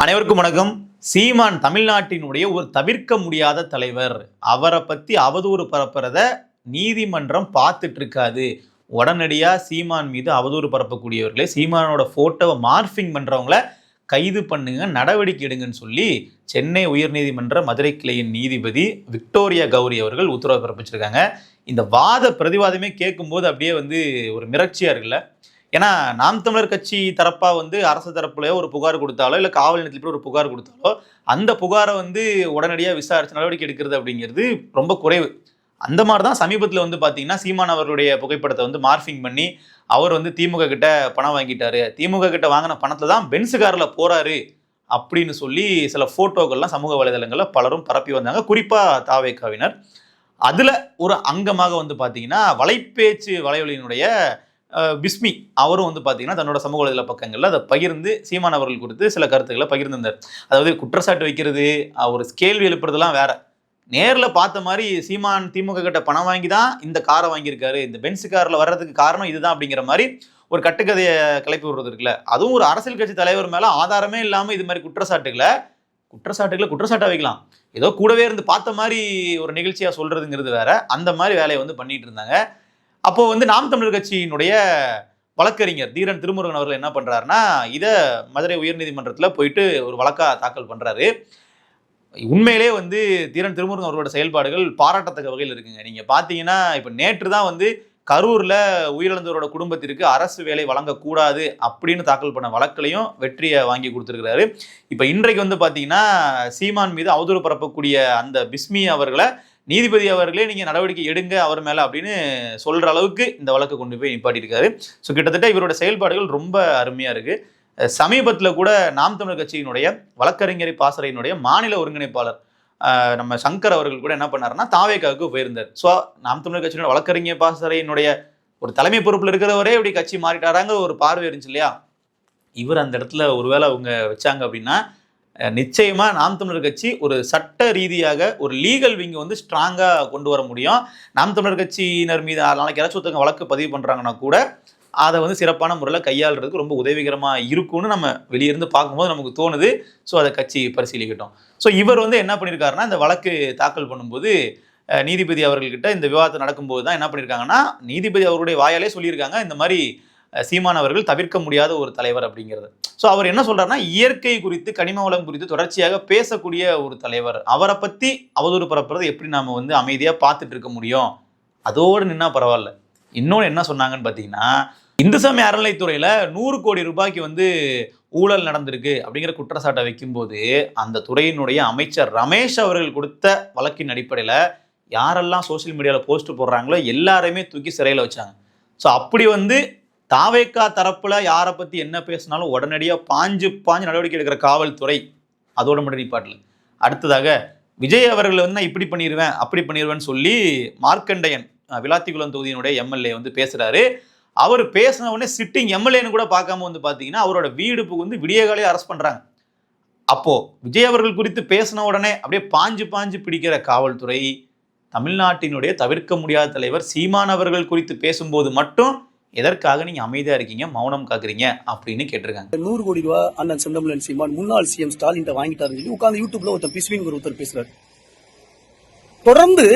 அனைவருக்கும் வணக்கம். சீமான் தமிழ்நாட்டினுடைய ஒரு தவிர்க்க முடியாத தலைவர். அவரை பத்தி அவதூறு பரப்புறத நீதிமன்றம் பார்த்துட்டு இருக்காது. உடனடியா சீமான் மீது அவதூறு பரப்பக்கூடியவர்களே, சீமானோட போட்டோவை மார்பிங் பண்றவங்கள கைது பண்ணுங்க, நடவடிக்கை எடுங்கன்னு சொல்லி சென்னை உயர்நீதிமன்ற மதுரை கிளையின் நீதிபதி விக்டோரியா கௌரி அவர்கள் உத்தரவு பிறப்பிச்சிருக்காங்க. இந்த வாத பிரதிவாதமே கேட்கும்போது அப்படியே ஒரு மிரட்சியா இருக்குல்ல. ஏன்னா நாம் தமிழர் கட்சி தரப்பா அரசு தரப்புலையோ ஒரு புகார் கொடுத்தாலோ இல்லை காவல் நிலையத்தில் ஒரு புகார் கொடுத்தாலோ அந்த புகாரை உடனடியாக விசாரிச்சு நடவடிக்கை எடுக்கிறது அப்படிங்கிறது ரொம்ப குறைவு. அந்த மாதிரி தான் சமீபத்தில் பார்த்தீங்கன்னா சீமான் அவர்களுடைய புகைப்படத்தை மார்பிங் பண்ணி அவர் திமுக கிட்ட பணம் வாங்கிட்டாரு, திமுக கிட்ட வாங்கின பணத்தில் தான் பென்ஸ் காரில் போறாரு அப்படின்னு சொல்லி சில போட்டோக்கள்லாம் சமூக வலைதளங்களில் பலரும் பரப்பி வந்தாங்க, குறிப்பாக தாவேக்காவினர். அதில் ஒரு அங்கமாக பார்த்தீங்கன்னா வலைப்பேச்சு வலைவலியினுடைய பிஸ்மி அவரும் பார்த்தீங்கன்னா தன்னோட சமூக வலைதள பக்கங்களில் அதை பகிர்ந்து சீமான் அவர்கள் குறித்து சில கருத்துக்களை பகிர்ந்திருந்தார். அதாவது குற்றச்சாட்டு வைக்கிறது, ஒரு கேள்வி எழுப்புறதுலாம் வேற. நேரில் பார்த்த மாதிரி சீமான் திமுக கிட்ட பணம் வாங்கி தான் இந்த காரை வாங்கியிருக்காரு, இந்த பென்ஸ் காரில் வர்றதுக்கு காரணம் இதுதான் அப்படிங்கிற மாதிரி ஒரு கட்டுக்கதையை கிளப்பி விடுறது இருக்குல்ல. அதுவும் ஒரு அரசியல் கட்சி தலைவர் மேலே ஆதாரமே இல்லாமல் இது மாதிரி குற்றச்சாட்டை வைக்கலாம். ஏதோ கூடவே இருந்து பார்த்த மாதிரி ஒரு நிகழ்ச்சியாக சொல்றதுங்கிறது வேற. அந்த மாதிரி வேலையை பண்ணிட்டு இருந்தாங்க. அப்போ நாம் தமிழர் கட்சியினுடைய வழக்கறிஞர் தீரன் திருமுருகன் அவர்கள் என்ன பண்றாருன்னா, இதை மதுரை உயர்நீதிமன்றத்தில் போயிட்டு ஒரு வழக்கா தாக்கல் பண்றாரு. உண்மையிலே தீரன் திருமுருகன் அவர்களோட செயல்பாடுகள் பாராட்டத்தக்க வகையில் இருக்குங்க. நீங்க பாத்தீங்கன்னா இப்ப நேற்று தான் கரூர்ல உயிரிழந்தவரோட குடும்பத்திற்கு அரசு வேலை வழங்கக்கூடாது அப்படின்னு தாக்கல் பண்ண வழக்கிலையும் வெற்றியை வாங்கி கொடுத்துருக்கிறாரு. இப்ப இன்றைக்கு பாத்தீங்கன்னா சீமான் மீது அவதூறு பரப்பக்கூடிய அந்த பிஸ்மி அவர்களை நீதிபதி அவர்களே நீங்க நடவடிக்கை எடுங்க அவர் மேல அப்படின்னு சொல்ற அளவுக்கு இந்த வழக்கு கொண்டு போய் நிப்பாட்டியிருக்காரு. ஸோ கிட்டத்தட்ட இவரோட செயல்பாடுகள் ரொம்ப அருமையா இருக்கு. சமீபத்தில் கூட நாம் தமிழர் கட்சியினுடைய வழக்கறிஞர் பாசறையினுடைய மாநில ஒருங்கிணைப்பாளர் நம்ம சங்கர் அவர்கள் கூட என்ன பண்ணாருன்னா தாவேக்காவுக்கு போயிருந்தார். ஸோ நாம் தமிழர் கட்சியினுடைய வழக்கறிஞர் பாசறையினுடைய ஒரு தலைமை பொறுப்பில் இருக்கிறவரே இப்படி கட்சி மாறிட்டாராங்க ஒரு பார்வை இருந்துச்சு இல்லையா. இவர் அந்த இடத்துல ஒருவேளை அவங்க வச்சாங்க அப்படின்னா நிச்சயமா நாம் தமிழர் கட்சி ஒரு சட்ட ரீதியாக ஒரு லீகல் விங் ஸ்ட்ராங்கா கொண்டு வர முடியும். நாம் தமிழர் கட்சியினர் மீது நாளைக்கு யாராச்சும் ஒருத்தவங்க வழக்கு பதிவு பண்றாங்கன்னா கூட அதை சிறப்பான முறையில் கையாளுறதுக்கு ரொம்ப உதவிகரமா இருக்கும்னு நம்ம வெளியிருந்து பார்க்கும்போது நமக்கு தோணுது. ஸோ அதை கட்சி பரிசீலிக்கட்டும். ஸோ இவர் என்ன பண்ணியிருக்காருன்னா, இந்த வழக்கு தாக்கல் பண்ணும்போது நீதிபதி அவர்கள்கிட்ட இந்த விவாதம் நடக்கும்போது தான் என்ன பண்ணியிருக்காங்கன்னா, நீதிபதி அவருடைய வாயாலே சொல்லியிருக்காங்க இந்த மாதிரி சீமான் அவர்கள் தவிர்க்க முடியாத ஒரு தலைவர் அப்படிங்கிறது. ஸோ அவர் என்ன சொல்றாருன்னா, இயற்கை குறித்து கனிம வளம் குறித்து தொடர்ச்சியாக பேசக்கூடிய ஒரு தலைவர், அவரை பத்தி அவதூறு பரப்புறது எப்படி நாம அமைதியா பார்த்துட்டு இருக்க முடியும், அதோடு நின்னா பரவாயில்ல. இன்னொன்று என்ன சொன்னாங்கன்னு பார்த்தீங்கன்னா, இந்து சமய அறநிலைத்துறையில 100 கோடி ரூபாய்க்கு ஊழல் நடந்திருக்கு அப்படிங்கிற குற்றச்சாட்டை வைக்கும்போது அந்த துறையினுடைய அமைச்சர் ரமேஷ் அவர்கள் கொடுத்த வழக்கின் அடிப்படையில் யாரெல்லாம் சோசியல் மீடியாவில் போஸ்ட் போடுறாங்களோ எல்லாரையுமே தூக்கி சிறையில் வச்சாங்க. ஸோ அப்படி தாவேக்கா தரப்புல யாரை பத்தி என்ன பேசினாலும் உடனடியாக பாஞ்சு நடவடிக்கை எடுக்கிற காவல்துறை அதோட மட்டும் நிப்பாட்டில். அடுத்ததாக விஜய் அவர்கள் நான் இப்படி பண்ணிடுவேன் அப்படி பண்ணிடுவேன்னு சொல்லி மார்க்கண்டையன் விளாத்திக்குளம் தொகுதியினுடைய எம்எல்ஏ பேசுறாரு. அவர் பேசின உடனே சிட்டிங் எம்எல்ஏன்னு கூட பார்க்காம பார்த்தீங்கன்னா அவரோட வீடு விடியகாலே அரெஸ்ட் பண்றாங்க. அப்போ விஜய் அவர்கள் குறித்து பேசின உடனே அப்படியே பாஞ்சு பிடிக்கிற காவல்துறை தமிழ்நாட்டினுடைய தவிர்க்க முடியாத தலைவர் சீமான் அவர்கள் குறித்து பேசும்போது மட்டும் எதற்காக நீங்க அமைதியா இருக்கீங்க, மௌனம் காக்குறீங்க அப்படின்னு கேட்டிருக்காங்க. 100 கோடி ரூபாய் அண்ணன் செந்தமிழன் சீமான் முன்னாள் சிஎம் ஸ்டாலின் வாங்கிட்டாருன்னு சொல்லி உட்கார்ந்து யூடியூப்ல ஒருத்தர் பேசுறாரு. தொடர்ந்து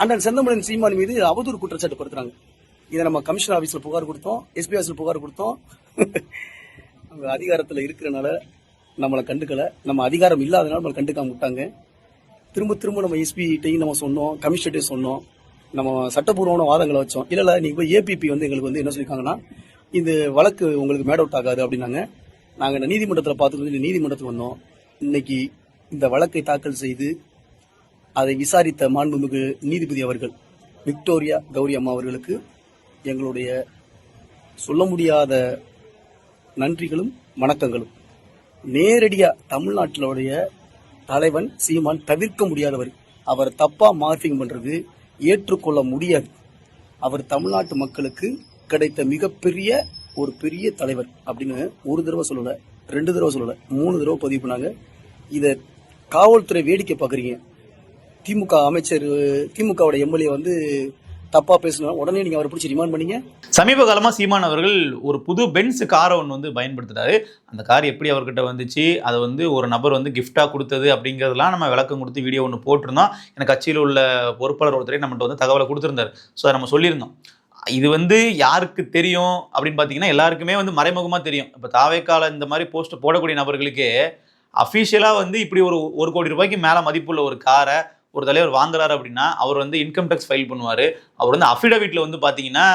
அண்ணன் செந்தமிழன் சீமான் மீது அவதூறு குற்றச்சாட்டு படுத்துறாங்க. இதை நம்ம கமிஷனர் ஆபீஸ்ல புகார் கொடுத்தோம், எஸ்பி ஆபீஸ்ல புகார் கொடுத்தோம். அவங்க அதிகாரத்துல இருக்கிறனால நம்மளை கண்டுக்கல, நம்ம அதிகாரம் இல்லாதனால நம்மளை கண்டுக்காம விட்டாங்க. திரும்ப நம்ம எஸ்பி கிட்டையும் நம்ம சொன்னோம், கமிஷனர்ட்டையும் சொன்னோம், நம்ம சட்டப்பூர்வமான வாதங்களை வச்சோம். இல்ல நீங்க போய் ஏபிபி எங்களுக்கு என்ன சொல்லியிருக்காங்கன்னா, இந்த வழக்கு உங்களுக்கு மேட் அவுட் ஆகாது அப்படின்னாங்க. நாங்க நீதிமன்றத்தில் பார்த்துட்டு நீதிமன்றத்தில் வந்தோம். இன்னைக்கு இந்த வழக்கை தாக்கல் செய்து அதை விசாரித்த மாண்புமிகு நீதிபதி அவர்கள் விக்டோரியா கௌரி அம்மா அவர்களுக்கு எங்களுடைய சொல்ல முடியாத நன்றிகளும் வணக்கங்களும். நேரடியா தமிழ்நாட்டினுடைய தலைவன் சீமான் தவிர்க்க முடியாதவர். அவர் தப்பா மார்பிங் பண்றது ஏற்றுக்கொள்ள முடியாது. அவர் தமிழ்நாட்டு மக்களுக்கு கிடைத்த மிகப்பெரிய ஒரு பெரிய தலைவர் அப்படின்னு ஒரு தடவை சொல்லல, 2 தடவை சொல்லல, 3 தடவை பதிவு பண்ணாங்க. இதை காவல்துறை வேடிக்கை பார்க்குறீங்க. திமுக அமைச்சர், திமுகவோட எம்எல்ஏ தப்பா பேசணும், உடனே நீங்க அவரை பிடிச்சி ரிமாண்ட் பண்ணீங்க. சமீப காலமா சீமான் அவர்கள் ஒரு புது பென்ஸ் காரை ஒன்று வந்து பயன்படுத்துறாரு. அந்த கார் எப்படி அவர்கிட்ட வந்துச்சு, அதை வந்து ஒரு நபர் வந்து கிஃப்டா கொடுத்தது அப்படிங்கிறதுலாம் நம்ம விளக்கம் கொடுத்து வீடியோ ஒன்று போட்டிருந்தோம். எனக்கு கட்சியில் உள்ள பொறுப்பாளர் ஒருத்தரே நம்மகிட்ட வந்து தகவலை கொடுத்துருந்தாரு. ஸோ அதை நம்ம சொல்லியிருந்தோம். இது வந்து யாருக்கு தெரியும் அப்படின்னு பார்த்தீங்கன்னா எல்லாருக்குமே வந்து மறைமுகமாக தெரியும். இப்போ தாவேக்கால இந்த மாதிரி போஸ்ட் போடக்கூடிய நபர்களுக்கே அஃபிஷியலாக வந்து இப்படி ஒரு 1 கோடி ரூபாய்க்கு மேலே மதிப்புள்ள ஒரு காரை ஒரு தலைவர் வாங்குறாரு அப்படின்னா அவர் வந்து இன்கம் டேக்ஸ் ஃபைல் பண்ணுவார். அவர் வந்து அஃபிடவிட்ல வந்து பார்த்தீங்கன்னா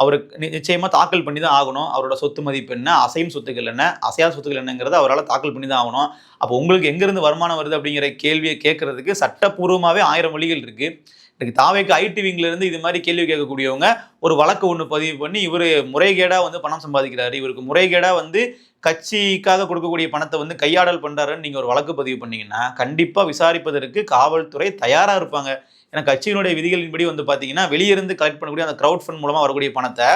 அவருக்கு நிச்சயமாக தாக்கல் பண்ணி தான் ஆகணும். அவரோட சொத்து மதிப்பு என்ன, அசையும் சொத்துக்கள் என்ன, அசையாத சொத்துக்கள் என்னங்கிறத அவரால் தாக்கல் பண்ணி தான் ஆகணும். அப்போ உங்களுக்கு எங்கேருந்து வருமானம் வருது அப்படிங்கிற கேள்வியை கேட்கறதுக்கு சட்டப்பூர்வமாகவே 1000 வழிகள் இருக்கு. இன்னைக்கு தாவேக்கு ஐடி விங்ல இருந்து இது மாதிரி கேள்வி கேட்கக்கூடியவங்க ஒரு வழக்கு ஒன்று பதிவு பண்ணி இவர் முறைகேடா வந்து பணம் சம்பாதிக்கிறாரு, இவருக்கு முறைகேடா வந்து கட்சிக்காக கொடுக்கக்கூடிய பணத்தை வந்து கையாடல் பண்றாருன்னு நீங்க ஒரு வழக்கு பதிவு பண்ணீங்கன்னா கண்டிப்பா விசாரிப்பதற்கு காவல்துறை தயாரா இருப்பாங்க. ஏன்னா கட்சியினுடைய விதிகளின்படி வந்து பாத்தீங்கன்னா வெளியிருந்து கலெக்ட் பண்ணக்கூடிய அந்த கிரவுட் ஃபண்ட் மூலமா வரக்கூடிய பணத்தை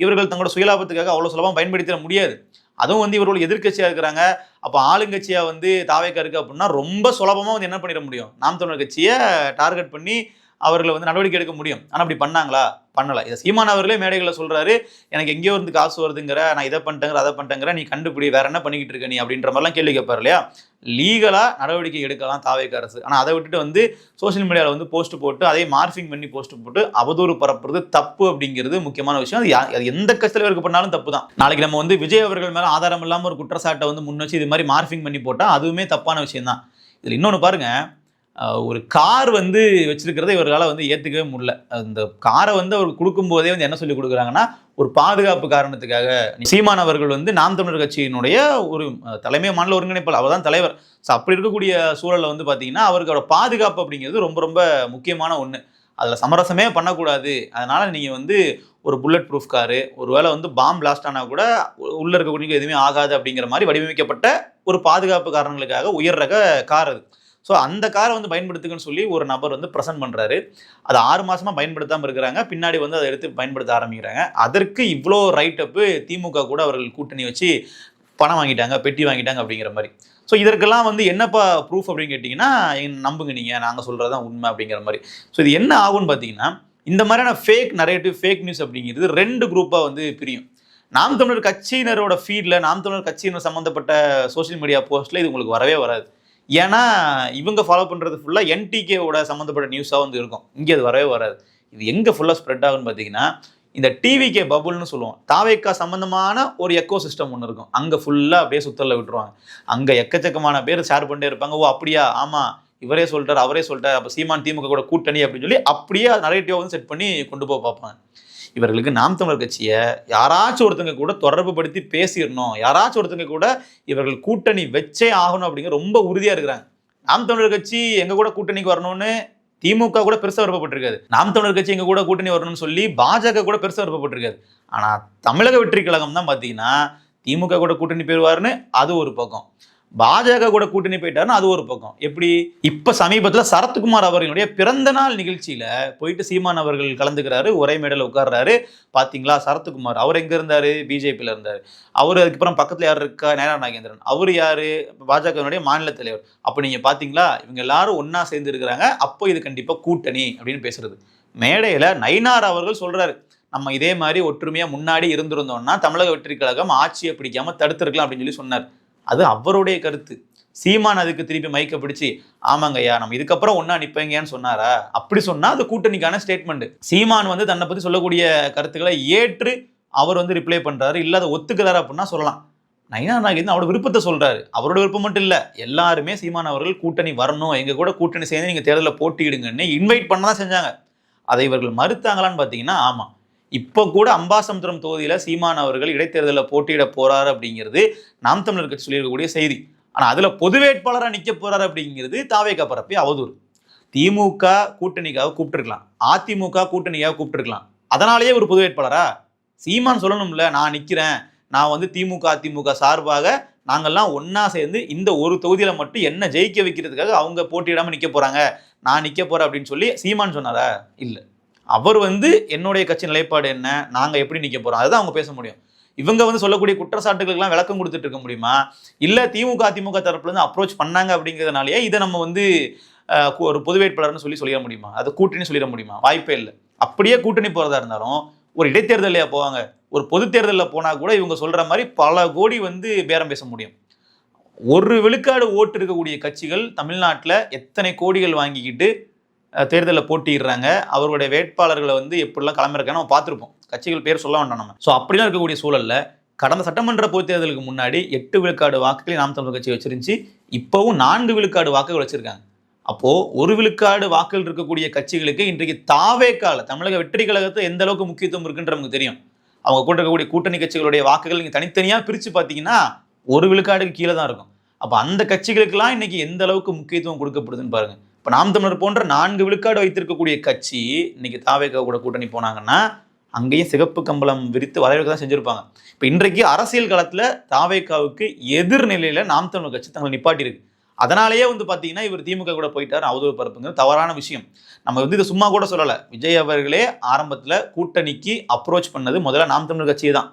இவர்கள் தங்களோட சுயலாபத்துக்காக அவ்வளவு சுலபமா பயன்படுத்திட முடியாது. அதுவும் வந்து இவர்கள் எதிர்கட்சியா இருக்கிறாங்க. அப்ப ஆளுங்கட்சியா வந்து தாவேக்கா இருக்கு அப்படின்னா ரொம்ப சுலபமா வந்து என்ன பண்ணிட முடியும், நாம் தமிழர் கட்சியை டார்கெட் பண்ணி அவர்களை வந்து நடவடிக்கை எடுக்க முடியும். ஆனால் அப்படி பண்ணாங்களா? பண்ணலை. இதை சீமான் அவர்களே மேடைகளை சொல்றாரு, எனக்கு எங்கேயோ இருந்து காசு வருதுங்கிற, நான் இதை பண்ணிட்டேங்கிற அதை பண்ணிட்டேங்கிற, நீ கண்டுபிடி, வேற என்ன பண்ணிக்கிட்டு இருக்க நீ அப்படின்ற மாதிரிலாம் கேள்வி கேட்பாரு இல்லையா. லீகலா நடவடிக்கை எடுக்கலாம் தாவேக்கா அரசு. ஆனால் அதை விட்டுட்டு வந்து சோசியல் மீடியாவில் வந்து போஸ்ட் போட்டு அதே மார்பிங் பண்ணி போஸ்ட் போட்டு அவதூறு பரப்புறது தப்பு அப்படிங்கிறது முக்கியமான விஷயம். அது எந்த கட்சியில் இருக்க பண்ணாலும் தப்பு தான். நாளைக்கு நம்ம வந்து விஜய் அவர்கள் மேலே ஆதாரம் இல்லாமல் ஒரு குற்றச்சாட்டை வந்து முன் வச்சு இது மாதிரி மார்பிங் பண்ணி போட்டால் அதுவுமே தப்பான விஷயம் தான். இதில் இன்னொன்று பாருங்க, ஒரு கார் வந்து வச்சிருக்கிறத இவர்களால் வந்து ஏற்றுக்கவே முடியல. அந்த காரை வந்து அவருக்கு கொடுக்கும்போதே வந்து என்ன சொல்லி கொடுக்குறாங்கன்னா ஒரு பாதுகாப்பு காரணத்துக்காக. சீமான் அவர்கள் வந்து நாம் தமிழர் கட்சியினுடைய ஒரு தலைமை மாநில ஒருங்கிணைப்பாளர், அவர் தான் தலைவர். ஸோ அப்படி இருக்கக்கூடிய சூழலில் வந்து பார்த்தீங்கன்னா அவருக்கோட பாதுகாப்பு அப்படிங்கிறது ரொம்ப ரொம்ப முக்கியமான ஒன்று. அதில் சமரசமே பண்ணக்கூடாது. அதனால நீங்கள் வந்து ஒரு புல்லட் ப்ரூஃப் காரு, ஒருவேளை வந்து பாம் பிளாஸ்ட் ஆனால் கூட உள்ளே இருக்கக்கூடிய எதுவுமே ஆகாது அப்படிங்கிற மாதிரி வடிவமைக்கப்பட்ட ஒரு பாதுகாப்பு காரணங்களுக்காக உயர் ரக கார் அது. ஸோ அந்த காரை வந்து பயன்படுத்துங்கன்னு சொல்லி ஒரு நபர் வந்து ப்ரெசென்ட் பண்ணுறாரு. அது 6 மாசமா பயன்படுத்தாமல் இருக்கிறாங்க. பின்னாடி வந்து அதை எடுத்து பயன்படுத்த ஆரம்பிக்கிறாங்க. அதற்கு இவ்வளோ ரைட் அப்பு திமுக கூட அவர்கள் கூட்டணி வச்சு பணம் வாங்கிட்டாங்க, பெட்டி வாங்கிட்டாங்க அப்படிங்கிற மாதிரி. ஸோ இதற்கெல்லாம் வந்து என்னப்பா ப்ரூஃப் அப்படின்னு கேட்டிங்கன்னா நம்புங்க நீங்கள், நாங்கள் சொல்கிறது தான் உண்மை அப்படிங்கிற மாதிரி. ஸோ இது என்ன ஆகும்னு பார்த்தீங்கன்னா இந்த மாதிரியான ஃபேக் நரேட்டிவ், ஃபேக் நியூஸ் அப்படிங்கிறது 2 குரூப்பாக வந்து பிரியும். நாம் தமிழர் கட்சியினரோட ஃபீல்டில் நாம் தமிழர் கட்சியினர் சம்மந்தப்பட்ட சோஷியல் மீடியா போஸ்ட்டில் இது உங்களுக்கு வரவே வராது. ஏன்னா இவங்க ஃபாலோ பண்ணுறது ஃபுல்லாக என்டிகேவோட சம்மந்தப்பட்ட நியூஸாக வந்து இருக்கும். இங்கே அது வரவே வராது. இது எங்கே ஃபுல்லாக ஸ்ப்ரெட் ஆகுன்னு பார்த்தீங்கன்னா இந்த டிவிகே பபுள்னு சொல்லுவோம். தாவேக்கா சம்மந்தமான ஒரு எக்கோ சிஸ்டம் ஒன்று இருக்கும். அங்கே ஃபுல்லாக அப்படியே சுத்தலில் விட்டுருவாங்க. அங்கே எக்கச்சக்கமான பேர் ஷேர் பண்ணிட்டே இருப்பாங்க. ஓ அப்படியா, ஆமாம் இவரே சொல்லிட்டார், அவரே சொல்லிட்டார், அப்போ சீமான் திமுக கூட கூட்டணி அப்படின்னு சொல்லி அப்படியே நரேட்டிவாக வந்து செட் பண்ணி கொண்டு போக பார்ப்பாங்க. இவர்களுக்கு நாம் தமிழர் கட்சியை யாராச்சும் ஒருத்தங்க கூட தொடர்பு படுத்தி பேசிடணும், யாராச்சும் ஒருத்தங்க கூட இவர்கள் கூட்டணி வச்சே ஆகணும் அப்படிங்கிற ரொம்ப உறுதியாக இருக்கிறாங்க. நாம் தமிழர் கட்சி எங்க கூட கூட்டணிக்கு வரணும்னு திமுக கூட பெருசாக விருப்பப்பட்டிருக்காது. நாம் தமிழர் கட்சி எங்க கூட கூட்டணி வரணும்னு சொல்லி பாஜக கூட பெருசாக விருப்பப்பட்டிருக்காது. ஆனால் தமிழக வெற்றி கழகம் தான் பார்த்தீங்கன்னா திமுக கூட கூட்டணி போயிடுவாருன்னு அது ஒரு பக்கம், பாஜக கூட கூட்டணி போயிட்டாருன்னு அது ஒரு பக்கம். எப்படி இப்ப சமீபத்தில் சரத்குமார் அவர்களுடைய பிறந்த நாள் நிகழ்ச்சியில போயிட்டு சீமான் அவர்கள் கலந்துக்கிறாரு, ஒரே மேடையில் உட்கார்றாரு. பாத்தீங்களா சரத்குமார், அவர் எங்க இருந்தாரு, பிஜேபியில இருந்தாரு. அவர் அதுக்கப்புறம் பக்கத்துல யார் இருக்கா, நேரா நாகேந்திரன், அவர் யாரு, பாஜகவினுடைய மாநில தலைவர். அப்ப நீங்க பாத்தீங்களா இவங்க எல்லாரும் ஒன்னா சேர்ந்து இருக்கிறாங்க, அப்போ இது கண்டிப்பா கூட்டணி அப்படின்னு பேசுறது. மேடையில நயினார் அவர்கள் சொல்றாரு, நம்ம இதே மாதிரி ஒற்றுமையா முன்னாடி இருந்திருந்தோம்னா தமிழக வெற்றி கழகம் ஆட்சியை பிடிக்காம தடுத்திருக்கலாம் அப்படின்னு சொல்லி சொன்னார். அது அவருடைய கருத்து. சீமான் அதுக்கு திருப்பி மைக்க பிடிச்சி ஆமாங்கய்யா நம்ம இதுக்கப்புறம் ஒன்னா நிப்பங்கன்னு சொன்னாரா? அப்படி சொன்னா அது கூட்டணிக்கான ஸ்டேட்மெண்ட். சீமான் வந்து தன்னை பத்தி சொல்லக்கூடிய கருத்துக்களை ஏற்று அவர் வந்து ரிப்ளை பண்றாரு, இல்ல அதை ஒத்துக்கிறாரு அப்படின்னா சொல்லலாம். நயினார் நாகேந்திரன் அவரோட விருப்பத்தை சொல்றாரு. அவரோட விருப்பம் மட்டும் இல்ல, எல்லாருமே சீமான் அவர்கள் கூட்டணி வரணும், எங்க கூட கூட்டணி சேர்ந்து நீங்க தேர்தலில் போட்டியிடுங்கன்னு இன்வைட் பண்ணதான் செஞ்சாங்க. அதை இவர்கள் மறுத்தாங்களான்னு பாத்தீங்கன்னா ஆமா. இப்போ கூட அம்பாசமுத்திரம் தொகுதியில சீமான் அவர்கள் இடைத்தேர்தலில் போட்டியிட போறாரு அப்படிங்கிறது நாம் தமிழர் கட்சி சொல்லியிருக்கக்கூடிய செய்தி. ஆனா அதுல பொது வேட்பாளராக நிக்க போறாரு அப்படிங்கிறது தாவேக்கா பரப்பி அவதூறு. திமுக கூட்டணிக்காக கூப்பிட்டுருக்கலாம், அதிமுக கூட்டணிக்காக கூப்பிட்டுருக்கலாம். அதனாலேயே ஒரு பொது வேட்பாளரா சீமான் சொல்லணும்ல, நான் நிக்கிறேன், நான் வந்து திமுக அதிமுக சார்பாக நாங்கள்லாம் ஒன்னா சேர்ந்து இந்த ஒரு தொகுதியில மட்டும் என்ன ஜெயிக்க வைக்கிறதுக்காக அவங்க போட்டியிடாம நிக்க போறாங்க, நான் நிக்க போறேன் அப்படின்னு சொல்லி சீமான் சொன்னாரா? இல்ல. அவர் வந்து என்னுடைய கட்சி நிலைப்பாடு என்ன, நாங்க எப்படி நிக்க போறோம், அதுதான் அவங்க பேச முடியும். இவங்க வந்து சொல்லக்கூடிய குற்றச்சாட்டுகளுக்கெல்லாம் விளக்கம் கொடுத்துட்டு இருக்க முடியுமா? இல்ல திமுக அதிமுக தரப்புல இருந்து அப்ரோச் பண்ணாங்க அப்படிங்கிறதுனாலயே இதை நம்ம வந்து ஒரு பொது வேட்பாளர்னு சொல்லிட முடியுமா? அது கூட்டணி சொல்லிட முடியுமா? வாய்ப்பே இல்லை. அப்படியே கூட்டணி போறதா இருந்தாலும் ஒரு இடைத்தேர்தலையா போவாங்க, ஒரு பொது தேர்தலில் போனா கூட இவங்க சொல்ற மாதிரி பல கோடி வந்து பேரம் பேச முடியும். ஒரு விழுக்காடு ஓட்டு இருக்கக்கூடிய கட்சிகள் தமிழ்நாட்டில் எத்தனை கோடிகள் வாங்கிக்கிட்டு தேர்தலில் போட்டிடுறாங்க, அவருடைய வேட்பாளர்களை வந்து எப்படிலாம் களமிறக்கான்னு நம்ம பார்த்துருப்போம். கட்சிகள் பேர் சொல்ல வேண்டாம் நம்ம. ஸோ அப்படிலாம் இருக்கக்கூடிய சூழல்ல கடந்த சட்டமன்ற பொதுத் தேர்தலுக்கு முன்னாடி 8 விழுக்காடு வாக்குகளை நாம் தமிழர் கட்சி வச்சிருந்துச்சு. இப்போவும் 4 விழுக்காடு வாக்குகள் வச்சிருக்காங்க. அப்போ 1 விழுக்காடு வாக்குகள் இருக்கக்கூடிய கட்சிகளுக்கு இன்றைக்கு தாவேக்கால தமிழக வெற்றி கழகத்தை எந்த அளவுக்கு முக்கியத்துவம் இருக்குன்ற நமக்கு தெரியும். அவங்க கூட இருக்கக்கூடிய கூட்டணி கட்சிகளுடைய வாக்குகள் நீங்க தனித்தனியா பிரிச்சு பார்த்தீங்கன்னா 1 விழுக்காடுக்கு கீழே தான் இருக்கும். அப்ப அந்த கட்சிகளுக்கெல்லாம் இன்னைக்கு எந்த அளவுக்கு முக்கியத்துவம் கொடுக்கப்படுதுன்னு பாருங்க. இப்ப நாம் தமிழர் போன்ற 4 விழுக்காடு வைத்திருக்கக்கூடிய கட்சி இன்னைக்கு தாவேக்கா கூட கூட்டணி போனாங்கன்னா அங்கேயும் சிகப்பு கம்பளம் விரித்து வரவேற்க தான் செஞ்சிருப்பாங்க. இப்ப இன்றைக்கு அரசியல் களத்துல தாவேக்காவுக்கு எதிர்நிலையில நாம் தமிழர் கட்சி தங்களை நிப்பாட்டி இருக்கு. அதனாலேயே வந்து பாத்தீங்கன்னா இவர் திமுக கூட போயிட்டார், அவதூறு பரப்புங்கிற தவறான விஷயம். நம்ம வந்து இதை சும்மா கூட சொல்லல. விஜய் அவர்களே ஆரம்பத்துல கூட்டணிக்கு அப்ரோச் பண்ணது முதல்ல நாம் தமிழர் கட்சியை தான்.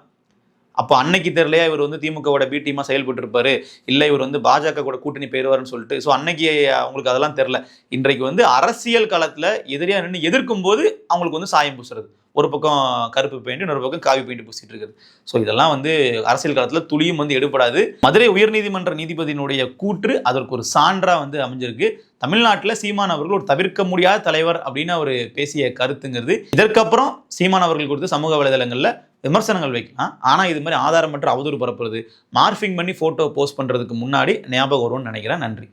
அப்போ அன்னைக்கு தெரியலையா இவர் வந்து திமுகவோட பி டீமா செயல்பட்டு இருப்பாரு, இல்லை இவர் வந்து பாஜக கூட கூட்டணி போயிடுவாருன்னு சொல்லிட்டு. ஸோ அன்னைக்கு அவங்களுக்கு அதெல்லாம் தெரியல. இன்றைக்கு வந்து அரசியல் களத்துல எதிரியா நின்று எதிர்க்கும் போது அவங்களுக்கு வந்து சாயம் பூசுறது, ஒரு பக்கம் கருப்பு பெயிண்ட், இன்னொரு பக்கம் காவி பெயிண்ட் பூசிட்டு இருக்குது. ஸோ இதெல்லாம் வந்து அரசியல் களத்துல துளியும் வந்து எடுபடாது. மதுரை உயர்நீதிமன்ற நீதிபதியினுடைய கூற்று அதற்கு ஒரு சான்றா வந்து அமைஞ்சிருக்கு. தமிழ்நாட்டில் சீமான் அவர்கள் ஒரு தவிர்க்க முடியாத தலைவர் அப்படின்னு அவர் பேசிய கருத்துங்கிறது. இதற்கப்புறம் சீமான் அவர்கள் குறித்து சமூக வலைதளங்கள்ல விமர்சனங்கள் வைக்கலாம். ஆனா இது மாதிரி ஆதாரமற்ற அவதூறு பரப்புறது, மார்பிங் பண்ணி போட்டோ போஸ்ட் பண்றதுக்கு முன்னாடி ஞாபகம் வரும்னு நினைக்கிறேன். நன்றி.